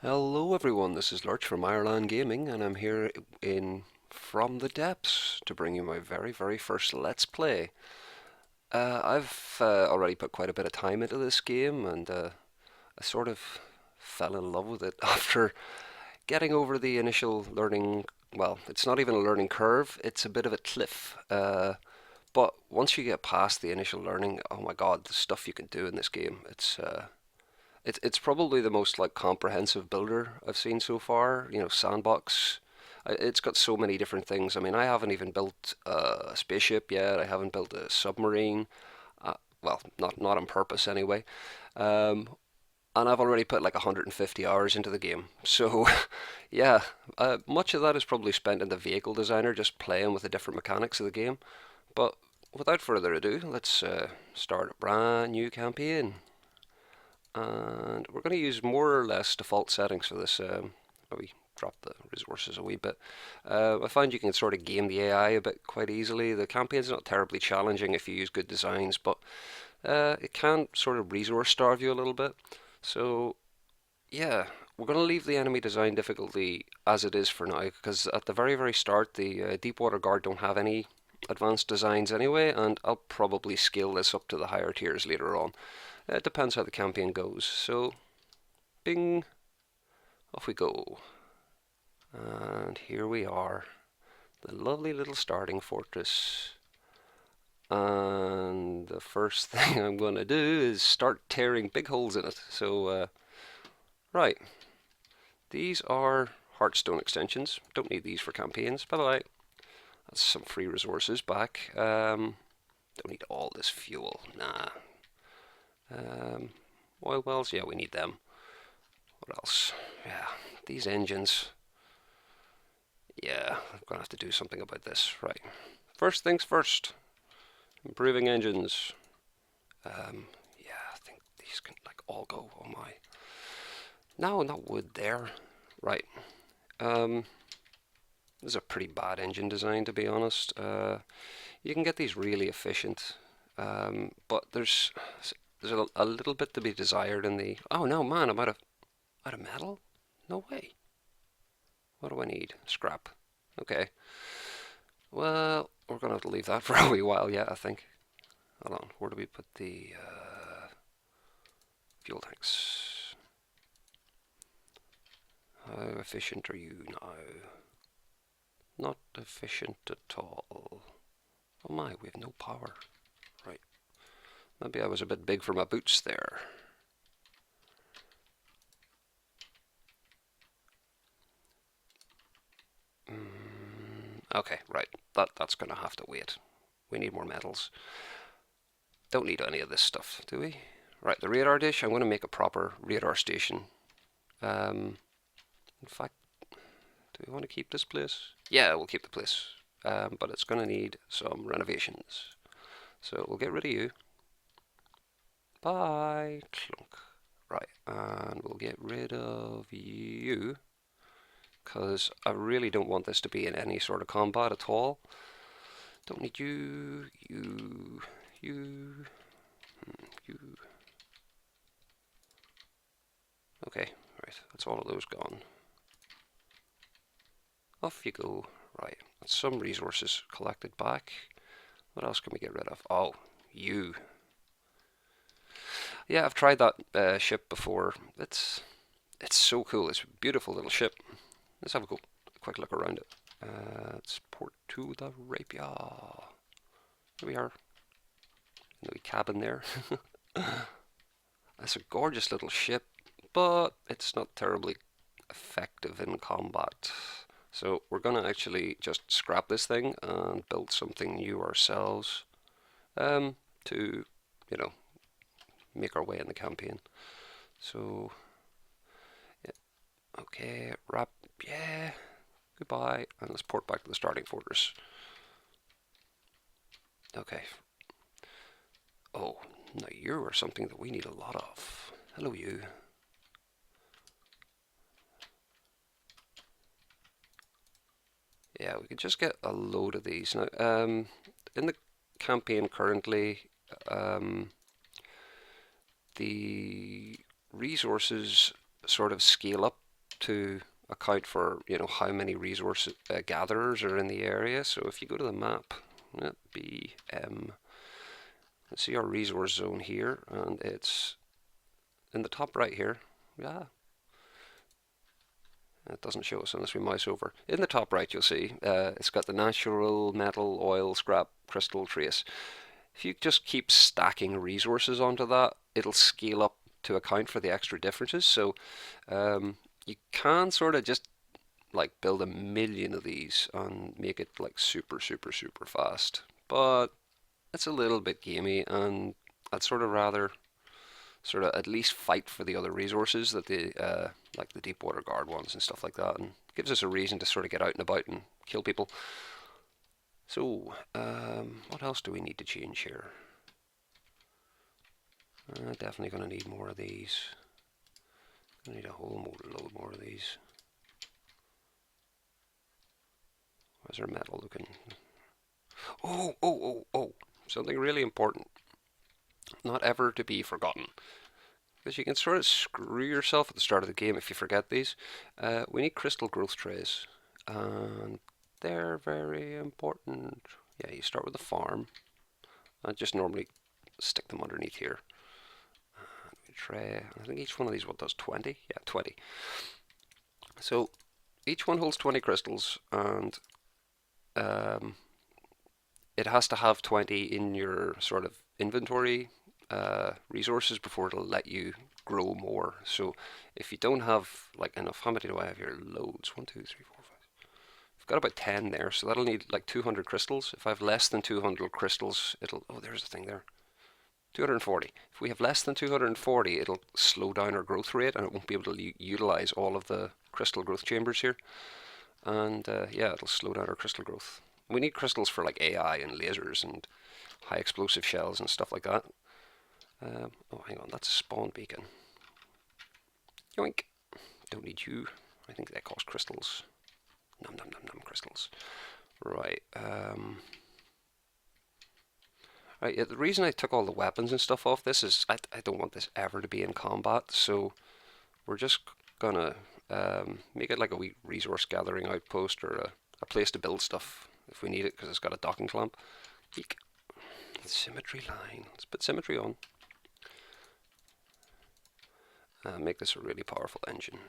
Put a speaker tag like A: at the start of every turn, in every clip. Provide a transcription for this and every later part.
A: Hello everyone, this is Lurch from Ireland Gaming and I'm here in From the Depths to bring you my very first Let's Play. I've already put quite a bit of time into this game and I sort of fell in love with it after getting over the initial learning, well, it's not even a learning curve, it's a bit of a cliff. But once you get past the initial learning, oh my god, the stuff you can do in this game, it's probably the most like comprehensive builder I've seen so far. You know, sandbox. It's got so many different things. I mean, I haven't even built a spaceship yet. I haven't built a submarine. Well, not on purpose anyway. Um, and I've already put like 150 hours into the game. So, yeah, much of that is probably spent in the vehicle designer, just playing with the different mechanics of the game. But without further ado, let's start a brand new campaign. And we're going to use more or less default settings for this. Maybe drop the resources a wee bit. I find you can sort of game the AI a bit quite easily. The campaign's not terribly challenging if you use good designs, but it can sort of resource starve you a little bit. So yeah, we're going to leave the enemy design difficulty as it is for now, because at the very start, the Deepwater Guard don't have any advanced designs anyway, and I'll probably scale this up to the higher tiers later on. It depends how the campaign goes. So, bing, off we go. And here we are, the lovely little starting fortress. And the first thing I'm going to do is start tearing big holes in it. So, right, these are Hearthstone extensions. Don't need these for campaigns. Bye bye. That's some free resources back. Don't need all this fuel. Nah. Oil wells, yeah, we need them. What else? Yeah, these engines. Yeah, I'm gonna have to do something about this. Right. First things first. Improving engines. Yeah, I think these can like all go. Oh my. No, not wood there. Right. This is a pretty bad engine design, to be honest. You can get these really efficient, but there's a little bit to be desired in the. Oh no, man! I'm out of metal. No way. What do I need? Scrap. Okay. Well, we're gonna have to leave that for a wee while yet, I think. Hold on. Where do we put the fuel tanks? How efficient are you now? Not efficient at all. Oh my, we have no power. Right. Maybe I was a bit big for my boots there. Okay, right. That's gonna have to wait. We need more metals. Don't need any of this stuff, do we? Right, the radar dish. I'm going to make a proper radar station. In fact, do we want to keep this place? Yeah, we'll keep the place. But it's going to need some renovations. So we'll get rid of you. Bye. Clunk. Right, and we'll get rid of you, because I really don't want this to be in any sort of combat at all. Don't need you, you, you, you. Okay, right, that's all of those gone. Off you go. Right, that's some resources collected back. What else can we get rid of? Oh, you. Yeah, I've tried that ship before. It's so cool. It's a beautiful little ship. Let's have a quick look around it. Let's port to the Rapier. Here we are. In the wee cabin there. That's a gorgeous little ship, but it's not terribly effective in combat. So we're going to actually just scrap this thing and build something new ourselves to, you know, make our way in the campaign. So, yeah, okay, wrap, yeah, goodbye, and let's port back to the starting fortress. Okay. Oh, now you are something that we need a lot of. Hello, you. Yeah, we could just get a load of these. Now, in the campaign currently, the resources sort of scale up to account for, how many resource gatherers are in the area. So if you go to the map, BM, let's see our resource zone here, and it's in the top right here. Yeah, it doesn't show us unless we mouse over. In the top right, you'll see it's got the natural, metal, oil, scrap, crystal trace. If you just keep stacking resources onto that, it'll scale up to account for the extra differences. So you can sort of just like build a million of these and make it like super, super, super fast. But it's a little bit gamey, and I'd sort of rather sort of at least fight for the other resources that like the deep water guard ones and stuff like that, and gives us a reason to sort of get out and about and kill people. So what else do we need to change here? Definitely going to need more of these. I need a whole load more of these. How's our metal looking? Oh! Something really important, not ever to be forgotten, because you can sort of screw yourself at the start of the game if you forget these. We need crystal growth trays, and they're very important. Yeah, you start with a farm. I just normally stick them underneath here. Tray. I think each one of these does 20. Yeah, 20. So each one holds 20 crystals, and it has to have 20 in your sort of inventory resources before it'll let you grow more. So if you don't have like enough, how many do I have here? Loads. 1, 2, 3, 4, 5. I've got about 10 there, so that'll need like 200 crystals. If I have less than 200 crystals, oh, there's a thing there. 240. If we have less than 240, it'll slow down our growth rate, and it won't be able to utilize all of the crystal growth chambers here. And yeah, it'll slow down our crystal growth. We need crystals for like AI and lasers and high explosive shells and stuff like that. Oh, hang on, that's a spawn beacon. Yoink. Don't need you. I think that costs crystals. Num num num num crystals. Right. Right. Yeah, the reason I took all the weapons and stuff off this is I don't want this ever to be in combat. So we're just gonna make it like a wee resource gathering outpost, or a place to build stuff if we need it, because it's got a docking clamp. Eek. Symmetry line. Let's put symmetry on. Make this a really powerful engine.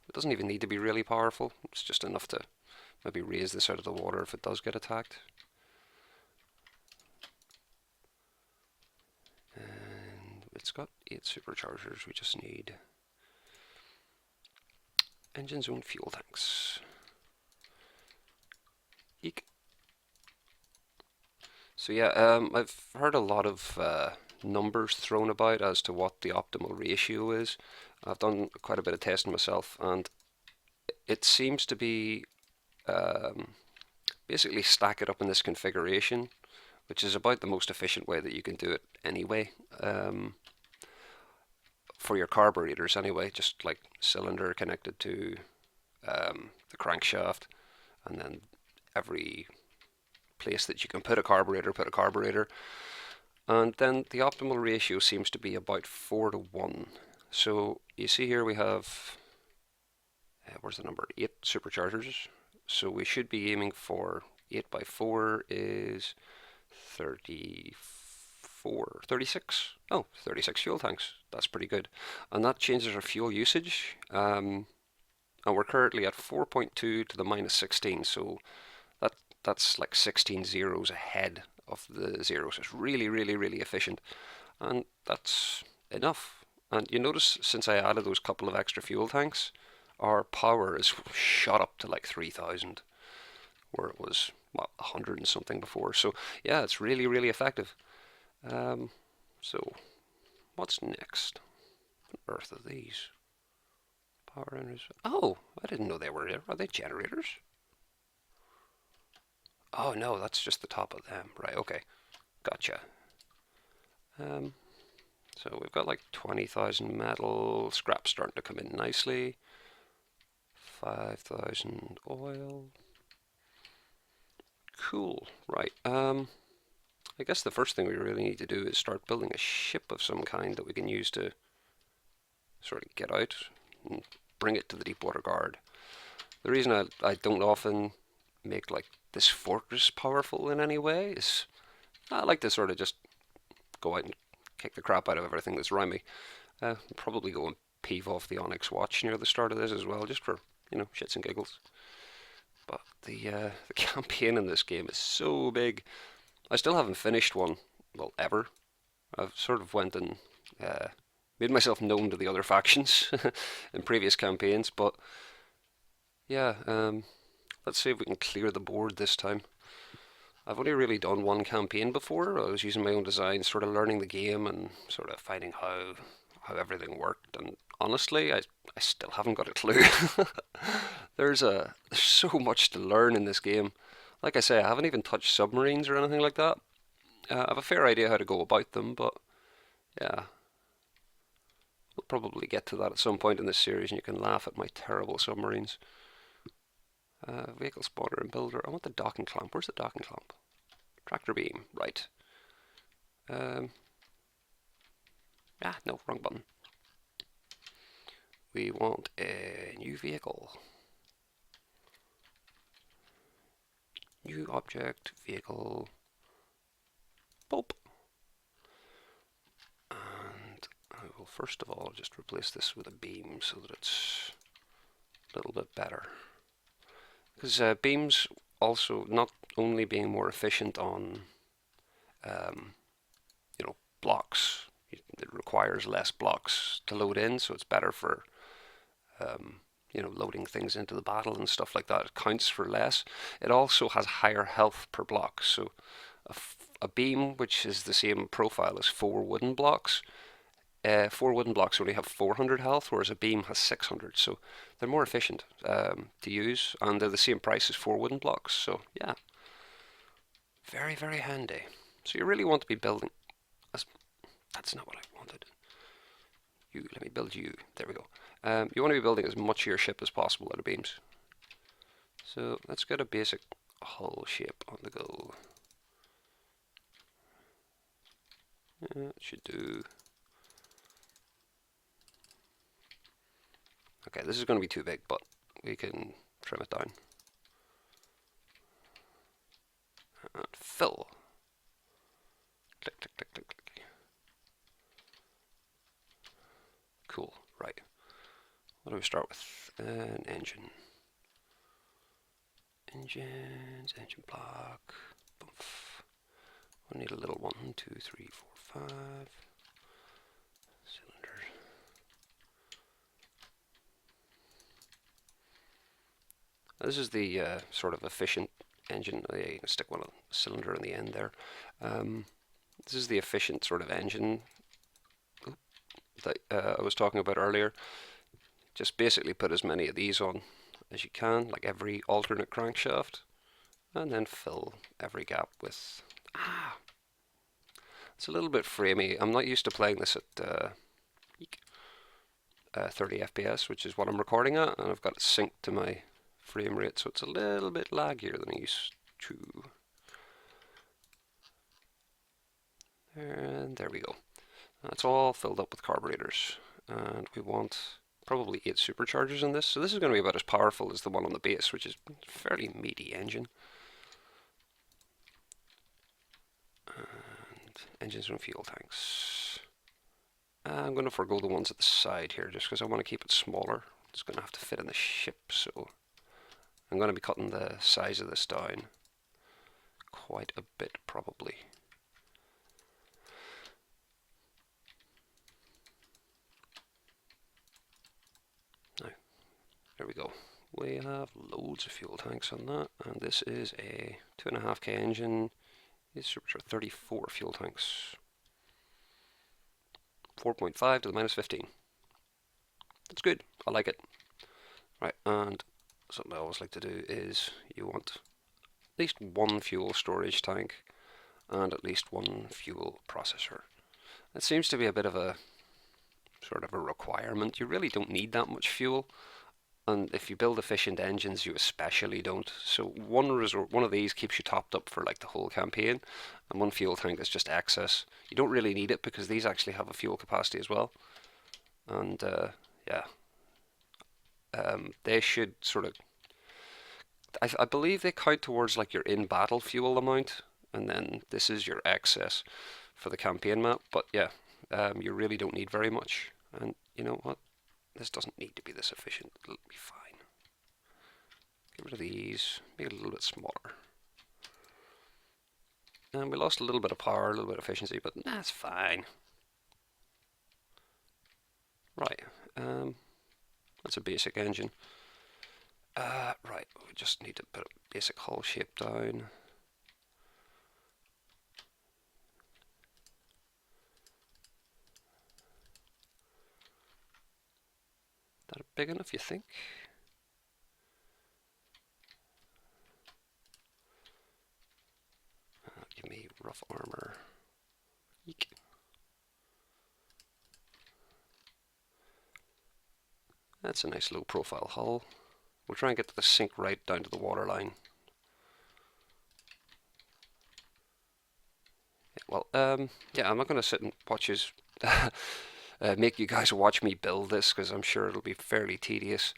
A: It doesn't even need to be really powerful. It's just enough to maybe raise this out of the water if it does get attacked. And it's got 8 superchargers. We just need engine zone fuel tanks. Eek. So yeah, I've heard a lot of numbers thrown about as to what the optimal ratio is. I've done quite a bit of testing myself, and it seems to be basically stack it up in this configuration, which is about the most efficient way that you can do it anyway. For your carburetors anyway, just like cylinder connected to the crankshaft, and then every place that you can put a carburetor. And then the optimal ratio seems to be about 4 to 1. So you see here we have, where's the number? 8 superchargers. So we should be aiming for 8 by 4 is 36. Oh, 36 fuel tanks. That's pretty good. And that changes our fuel usage. And we're currently at 4.2 to the minus 16. So that's like 16 zeros ahead of the zeros. It's really, really, really efficient. And that's enough. And you notice since I added those couple of extra fuel tanks, our power is shot up to like 3,000, where it was, 100 and something before. So yeah, it's really, really effective. So what's next? What on earth are these? Power enters. Oh, I didn't know they were there. Are they generators? Oh no, that's just the top of them. Right, okay. Gotcha. So we've got like 20,000 metal. Scrap starting to come in nicely. 5,000 oil. Cool. Right. I guess the first thing we really need to do is start building a ship of some kind that we can use to sort of get out and bring it to the Deepwater Guard. The reason I don't often make like this fortress powerful in any way is I like to sort of just go out and kick the crap out of everything that's around me. Probably go and peeve off the Onyx Watch near the start of this as well, just for, shits and giggles. But the campaign in this game is so big. I still haven't finished one, well, ever. I've sort of went and made myself known to the other factions in previous campaigns, but yeah, let's see if we can clear the board this time. I've only really done one campaign before. I was using my own design, sort of learning the game and sort of finding how everything worked. And honestly, I still haven't got a clue. There's so much to learn in this game. Like I say, I haven't even touched submarines or anything like that. I have a fair idea how to go about them, but yeah, we'll probably get to that at some point in this series, and you can laugh at my terrible submarines. Vehicle spotter and builder. I want the docking clamp. Where's the docking clamp? Tractor beam. Right. No, wrong button. We want a new vehicle. New object, vehicle, pulp. And I will first of all just replace this with a beam so that it's a little bit better. Because beams also, not only being more efficient on blocks, it requires less blocks to load in, so it's better for loading things into the battle and stuff like that. It counts for less. It also has higher health per block, so a beam which is the same profile as 4 wooden blocks, 4 wooden blocks only have 400 health, whereas a beam has 600, so they're more efficient to use, and they're the same price as 4 wooden blocks, so yeah, very, very handy. So you really want to be building, that's not what I wanted. Let me build you, there we go. You want to be building as much of your ship as possible out of beams. So let's get a basic hull shape on the go. It should do. Okay, this is going to be too big, but we can trim it down. And fill. Click, click, click, click, click. Cool, right. What do we start with? An engine. Engines, engine block. Boof. I need a little 1, 2, 3, 4, 5. Cylinder. This is the sort of efficient engine. You can stick a cylinder in the end there. This is the efficient sort of engine that I was talking about earlier. Just basically put as many of these on as you can, like every alternate crankshaft, and then fill every gap with... It's a little bit framey. I'm not used to playing this at 30 FPS, which is what I'm recording at, and I've got it synced to my frame rate, so it's a little bit laggier than I used to. And there we go. That's all filled up with carburetors, and we want probably 8 superchargers in this, so this is going to be about as powerful as the one on the base, which is a fairly meaty engine. And engines and fuel tanks. I'm going to forgo the ones at the side here, just because I want to keep it smaller. It's going to have to fit in the ship, so I'm going to be cutting the size of this down quite a bit, probably. Now, there we go. We have loads of fuel tanks on that, and this is a 2.5K engine. These are 34 fuel tanks. 4.5 to the minus 15. That's good. I like it. Right, and something I always like to do is you want at least 1 fuel storage tank and at least 1 fuel processor. It seems to be a bit of a sort of a requirement. You really don't need that much fuel, and if you build efficient engines, you especially don't. So one of these keeps you topped up for like the whole campaign, and 1 fuel tank is just excess. You don't really need it because these actually have a fuel capacity as well. And yeah, They should sort of, I believe they count towards like your in battle fuel amount, and then this is your excess for the campaign map. But yeah, you really don't need very much. And you know what? This doesn't need to be this efficient. It'll be fine. Get rid of these, make it a little bit smaller. And we lost a little bit of power, a little bit of efficiency, but that's fine. Right, that's a basic engine. Right, we just need to put a basic hull shape down. That big enough, you think? Give me rough armor. Eek. That's a nice low profile hull. We'll try and get the sink right down to the waterline. Well, yeah, I'm not going to sit and watch his make you guys watch me build this because I'm sure it'll be fairly tedious.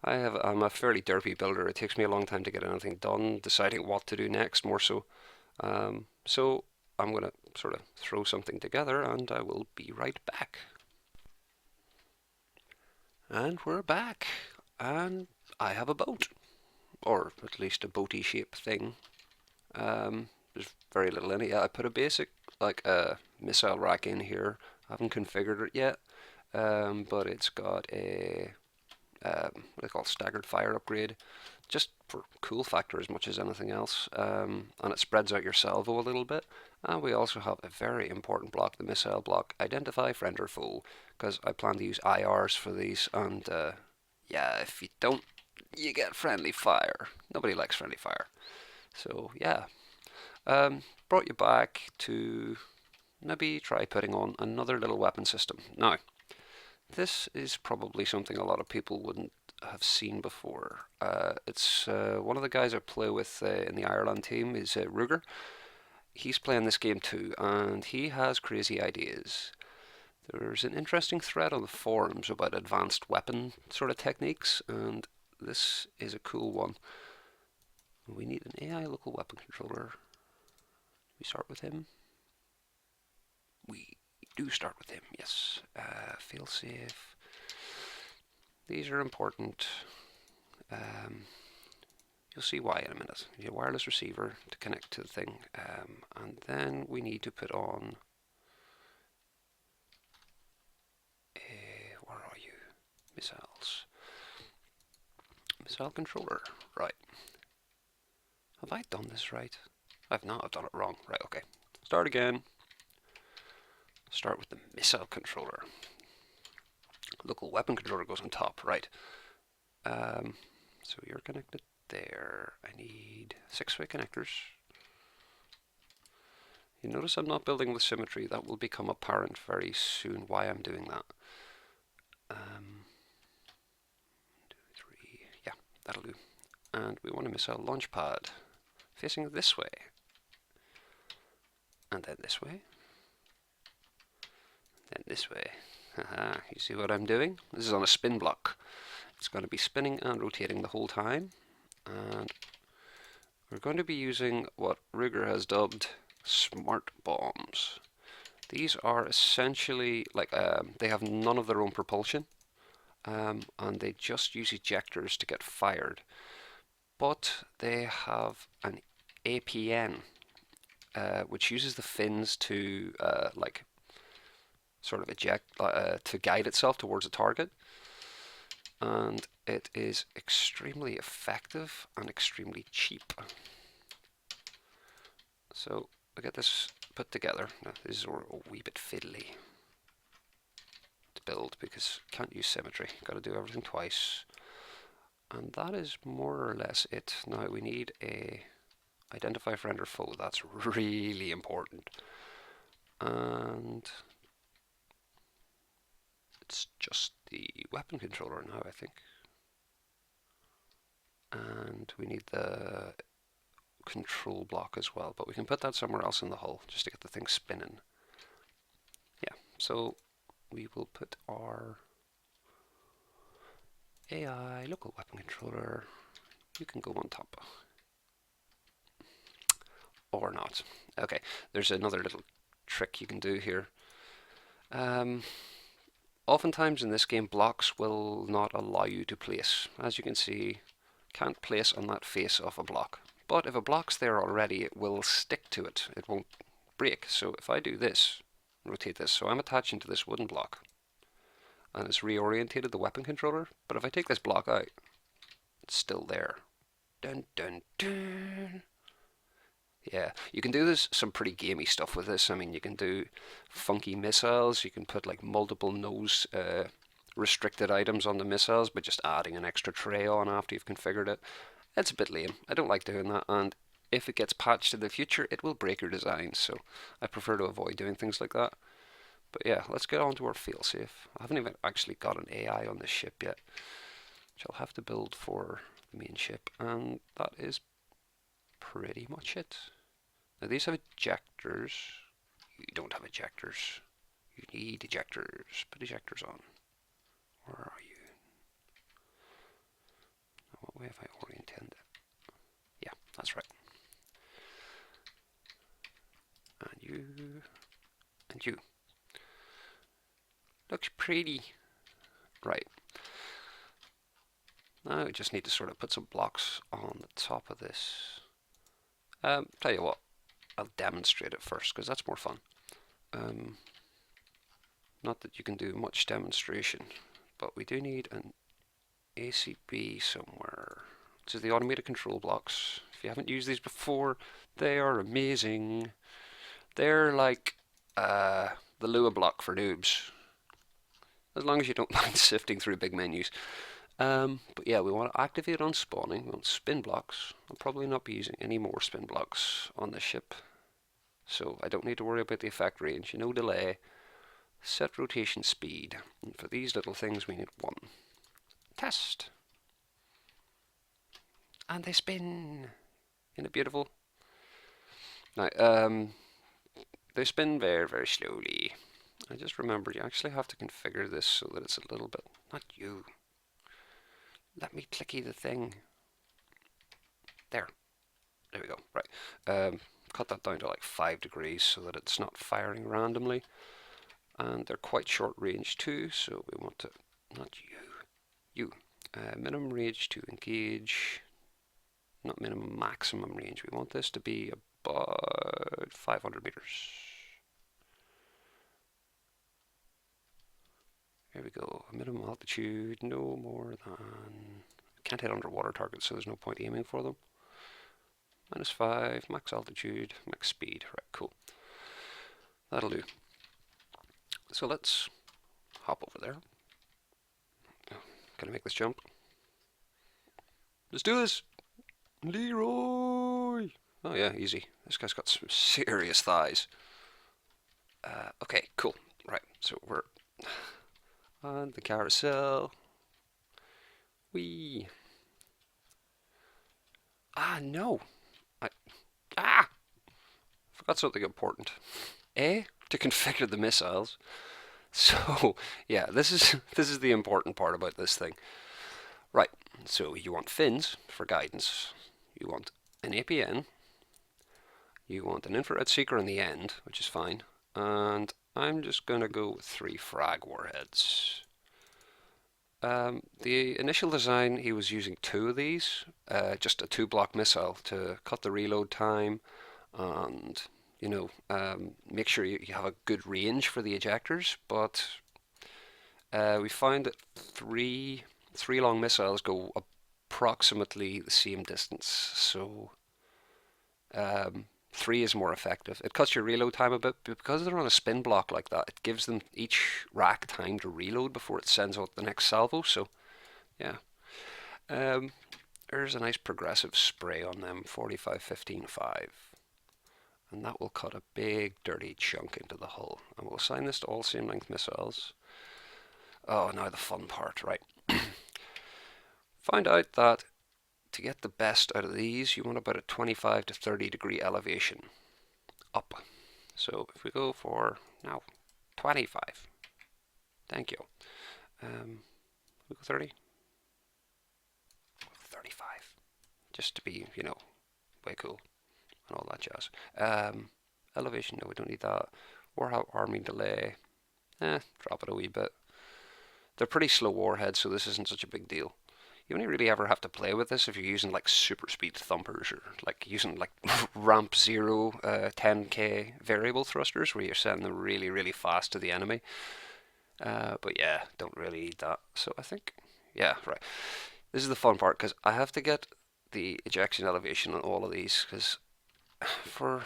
A: I'm a fairly derpy builder. It takes me a long time to get anything done, deciding what to do next, more so. So I'm going to sort of throw something together and I will be right back. And we're back. And I have a boat, or at least a boaty shaped thing. There's very little in it. Yeah, I put a basic like a missile rack in here. I haven't configured it yet, but it's got a what they call staggered fire upgrade, just for cool factor as much as anything else. And it spreads out your salvo a little bit. And we also have a very important block, the missile block, identify friend or foe, because I plan to use IRs for these. And yeah, if you don't, you get friendly fire. Nobody likes friendly fire. So yeah, brought you back to maybe try putting on another little weapon system. Now, this is probably something a lot of people wouldn't have seen before. It's one of the guys I play with in the Ireland team is Ruger. He's playing this game too, and he has crazy ideas. There's an interesting thread on the forums about advanced weapon sort of techniques, and this is a cool one. We need an AI local weapon controller. We start with him. We do start with him, yes. Fail safe. These are important. You'll see why in a minute. You need a wireless receiver to connect to the thing, and then we need to put on where are you? Missiles. Missile controller. Right. Have I done this right? I've not. I've done it wrong. Right, okay. Start again. Start with the missile controller. Local weapon controller goes on top. Right. So you're connected there. I need 6-way connectors. You notice I'm not building with symmetry. That will become apparent very soon why I'm doing that. 2, 3. Yeah, that'll do. And we want a missile launch pad facing this way. And then this way. Then this way. Haha, you see what I'm doing? This is on a spin block. It's going to be spinning and rotating the whole time. And we're going to be using what Ruger has dubbed smart bombs. These are essentially like they have none of their own propulsion, and they just use ejectors to get fired. But they have an APN, which uses the fins to like sort of eject to guide itself towards a target, and it is extremely effective and extremely cheap. So we get this put together. Now, this is a wee bit fiddly to build because can't use symmetry. Got to do everything twice, and that is more or less it. Now we need a identify friend or foe. That's really important, and it's just the weapon controller now, I think. And we need the control block as well, but we can put that somewhere else in the hull just to get the thing spinning. Yeah, so we will put our AI, local weapon controller, you can go on top. Or not. Okay, there's another little trick you can do here. Um, Oftentimes in this game, blocks will not allow you to place. As you can see, can't place on that face of a block. But if a block's there already, it will stick to it. It won't break. So if I do this, rotate this, so I'm attaching to this wooden block, and it's reorientated the weapon controller. But if I take this block out, it's still there. Dun dun dun. Yeah, you can do some pretty gamey stuff with this. I mean, you can do funky missiles. You can put like multiple nose restricted items on the missiles by just adding an extra tray on after you've configured it. It's a bit lame. I don't like doing that, and if it gets patched in the future, it will break your design. So I prefer to avoid doing things like that. But yeah, let's get on to our failsafe. I haven't even actually got an AI on this ship yet, which I'll have to build for the main ship, and that is pretty much it. Now these have ejectors. You don't have ejectors. You need ejectors. Put ejectors on. Where are you? What way have I oriented it? Yeah, that's right. And you. And you. Looks pretty. Right. Now we just need to sort of put some blocks on the top of this. Tell you what, I'll demonstrate it first because that's more fun. Not that you can do much demonstration, but we do need an ACB somewhere. This is the automated control blocks. If you haven't used these before, they are amazing. They're like the Lua block for noobs, as long as you don't mind sifting through big menus. But yeah, we want to activate on spawning. We want spin blocks. I'll probably not be using any more spin blocks on the ship, so I don't need to worry about the effect range. No delay. Set rotation speed. And for these little things, we need 1. Test. And they spin. Isn't it beautiful? Now, they spin very, very slowly. I just remembered you actually have to configure this so that it's a little bit... Not you. Let me clicky the thing. There. There we go. Right. Cut that down to like 5 degrees so that it's not firing randomly. And they're quite short range too, so we want to... Not you. You. Minimum range to engage. Not minimum, maximum range. We want this to be about 500 meters. Here we go. Minimum altitude, no more than... Can't hit underwater targets, so there's no point aiming for them. -5, max altitude, max speed. Right, cool. That'll do. So let's hop over there. Can I make this jump? Let's do this! Leroy! Oh yeah, easy. This guy's got some serious thighs. Okay, cool. Right, so we're on the carousel. Whee! Ah, no! Forgot something important. To configure the missiles. So, yeah, this is the important part about this thing. Right, so you want fins for guidance. You want an APN. You want an infrared seeker in the end, which is fine. And I'm just going to go with 3 frag warheads. The initial design, he was using 2 of these, just a 2-block missile to cut the reload time and, you know, make sure you have a good range for the ejectors. But we found that 3 long missiles go approximately the same distance, so 3 is more effective. It cuts your reload time a bit, but because they're on a spin block like that, it gives them each rack time to reload before it sends out the next salvo. So, yeah. There's a nice progressive spray on them, 45, 15, 5. And that will cut a big dirty chunk into the hull. And we'll assign this to all same length missiles. Oh, now the fun part, right. Find out that to get the best out of these, you want about a 25 to 30 degree elevation up. So if we go for now 25, thank you. We go 30. just to be, way cool and all that jazz. Elevation, no, we don't need that. Warhammer arming delay, drop it a wee bit. They're pretty slow warheads, so this isn't such a big deal. You only really ever have to play with this if you're using like super speed thumpers or like using like ramp 0 10k variable thrusters where you're sending them really, really fast to the enemy. But yeah, don't really need that. So I think, yeah, right. This is the fun part because I have to get the ejection elevation on all of these because for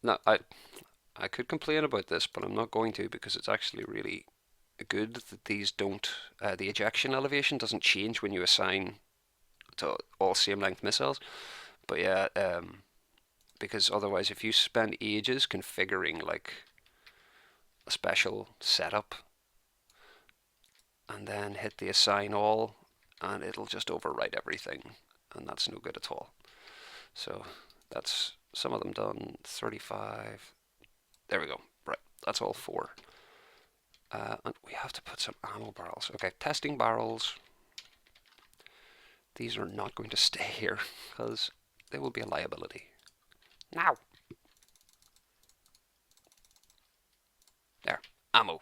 A: no, I could complain about this, but I'm not going to because it's actually really good that these don't. The ejection elevation doesn't change when you assign to all same length missiles. But yeah, because otherwise, if you spend ages configuring like a special setup and then hit the assign all, and it'll just overwrite everything, and that's no good at all. So that's some of them done. 35. There we go. Right, that's all 4. And we have to put some ammo barrels. Okay, testing barrels. These are not going to stay here because they will be a liability. Now. There. Ammo.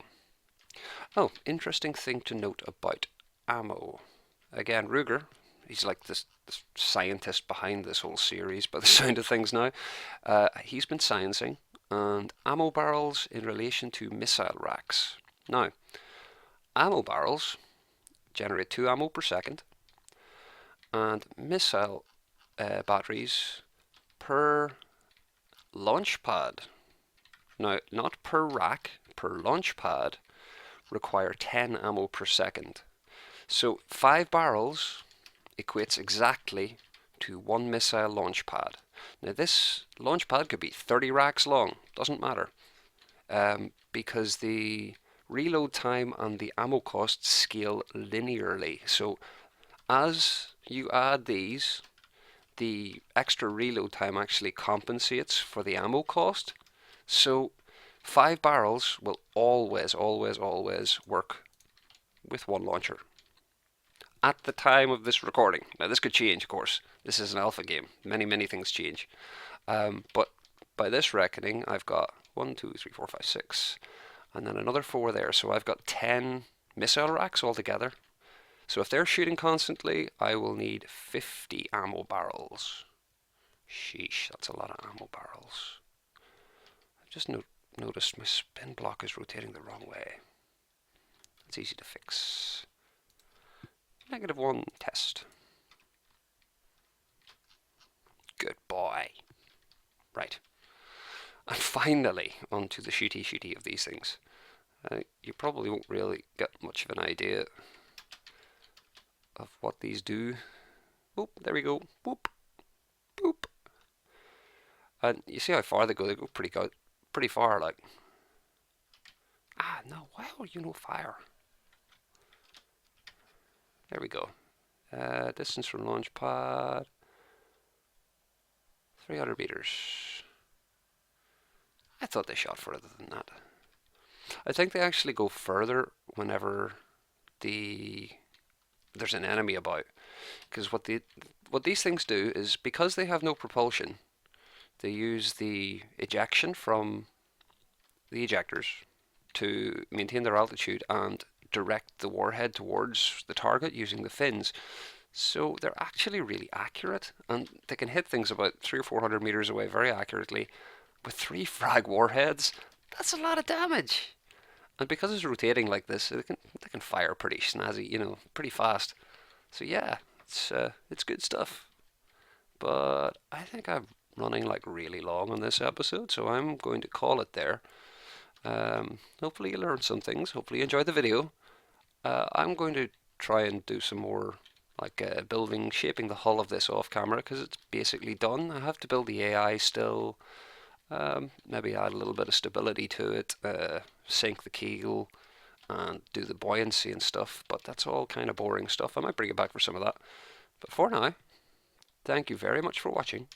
A: Oh, interesting thing to note about ammo. Again, Ruger, he's like this scientist behind this whole series by the sound of things now. He's been sciencing and ammo barrels in relation to missile racks. Now, ammo barrels generate 2 ammo per second, and missile batteries per launch pad. Now, not per rack, per launch pad, require 10 ammo per second. So 5 barrels equates exactly to 1 missile launch pad. Now this launch pad could be 30 racks long, doesn't matter, because the reload time and the ammo cost scale linearly. So as you add these, the extra reload time actually compensates for the ammo cost. So 5 barrels will always, always, always work with 1 launcher. At the time of this recording. Now this could change, of course. This is an alpha game. Many, many things change. But by this reckoning, I've got 1, 2, 3, 4, 5, 6, and then another 4 there. So I've got 10 missile racks altogether. So if they're shooting constantly, I will need 50 ammo barrels. Sheesh, that's a lot of ammo barrels. I've just noticed my spin block is rotating the wrong way. It's easy to fix. -1 test. Good boy. Right. And finally, onto the shooty of these things. You probably won't really get much of an idea of what these do. Boop, there we go. Boop, boop. And you see how far they go pretty far, like. Ah, no, why are you no fire? There we go. Distance from launch pad, 300 meters. I thought they shot further than that. I think they actually go further whenever there's an enemy about, because what these things do is, because they have no propulsion, they use the ejection from the ejectors to maintain their altitude and direct the warhead towards the target using the fins. So they're actually really accurate, and they can hit things about 300 or 400 meters away very accurately with 3 frag warheads. That's a lot of damage. And because it's rotating like this, they can fire pretty snazzy, pretty fast. So yeah, it's good stuff. But I think I'm running like really long on this episode, so I'm going to call it there. Hopefully you learned some things. Hopefully you enjoyed the video. I'm going to try and do some more like shaping the hull of this off camera because it's basically done. I have to build the AI still. Maybe add a little bit of stability to it, sink the keel, and do the buoyancy and stuff. But that's all kind of boring stuff. I might bring it back for some of that. But for now, thank you very much for watching.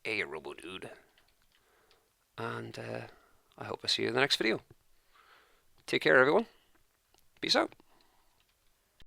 A: Hey, Robo Dude. And I hope I see you in the next video. Take care, everyone. Peace out.